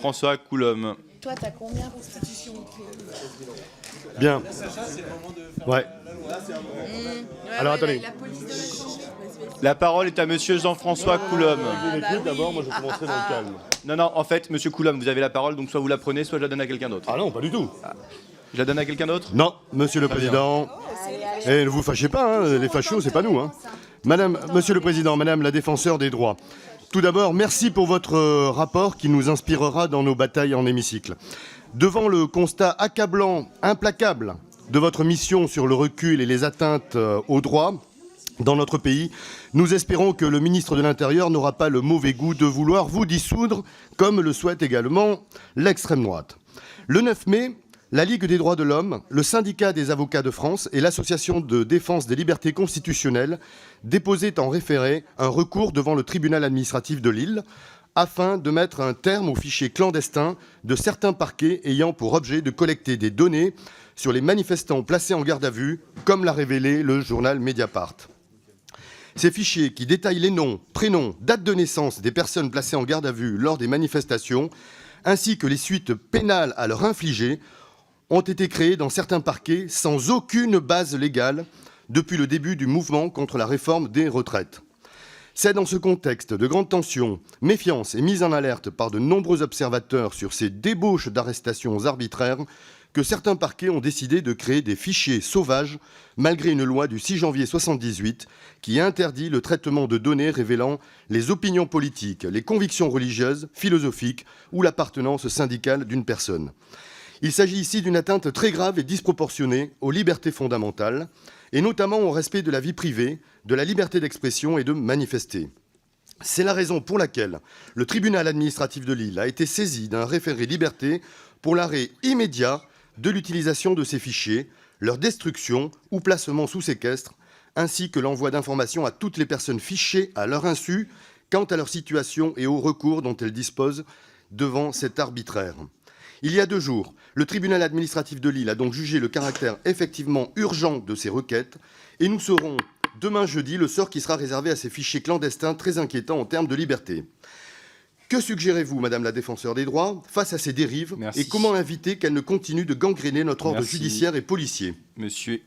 Jean-François Coulombe. Toi, t'as combien constitution? Bien. Ouais. Alors, attendez. La police de la Chambre. La parole est à monsieur Jean-François Coulombe. D'abord, moi je commencerai dans le calme. Non, en fait, monsieur Coulombe, vous avez la parole, donc soit vous la prenez, soit je la donne à quelqu'un d'autre. Ah non, pas du tout. Je la donne à quelqu'un d'autre? Non, monsieur le Président. Et ne vous fâchez pas, hein, les fachos, c'est pas nous. Hein. Monsieur le Président, Madame la défenseure des droits. Tout d'abord, merci pour votre rapport qui nous inspirera dans nos batailles en hémicycle. Devant le constat accablant, implacable de votre mission sur le recul et les atteintes aux droits dans notre pays, nous espérons que le ministre de l'Intérieur n'aura pas le mauvais goût de vouloir vous dissoudre, comme le souhaite également l'extrême droite. Le 9 mai, la Ligue des droits de l'homme, le syndicat des avocats de France et l'association de défense des libertés constitutionnelles déposaient en référé un recours devant le tribunal administratif de Lille afin de mettre un terme aux fichiers clandestins de certains parquets ayant pour objet de collecter des données sur les manifestants placés en garde à vue, comme l'a révélé le journal Mediapart. Ces fichiers qui détaillent les noms, prénoms, dates de naissance des personnes placées en garde à vue lors des manifestations, ainsi que les suites pénales à leur infliger, ont été créés dans certains parquets sans aucune base légale depuis le début du mouvement contre la réforme des retraites. C'est dans ce contexte de grande tension, méfiance et mise en alerte par de nombreux observateurs sur ces débauches d'arrestations arbitraires que certains parquets ont décidé de créer des fichiers sauvages malgré une loi du 6 janvier 1978 qui interdit le traitement de données révélant les opinions politiques, les convictions religieuses, philosophiques ou l'appartenance syndicale d'une personne. Il s'agit ici d'une atteinte très grave et disproportionnée aux libertés fondamentales, et notamment au respect de la vie privée, de la liberté d'expression et de manifester. C'est la raison pour laquelle le tribunal administratif de Lille a été saisi d'un référé liberté pour l'arrêt immédiat de l'utilisation de ces fichiers, leur destruction ou placement sous séquestre, ainsi que l'envoi d'informations à toutes les personnes fichées à leur insu quant à leur situation et aux recours dont elles disposent devant cet arbitraire. Il y a 2 jours, le tribunal administratif de Lille a donc jugé le caractère effectivement urgent de ces requêtes et nous saurons demain jeudi le sort qui sera réservé à ces fichiers clandestins très inquiétants en termes de liberté. Que suggérez-vous, Madame la défenseure des droits, face à ces dérives? Merci. Et comment éviter qu'elles ne continuent de gangréner notre ordre judiciaire et policier? Monsieur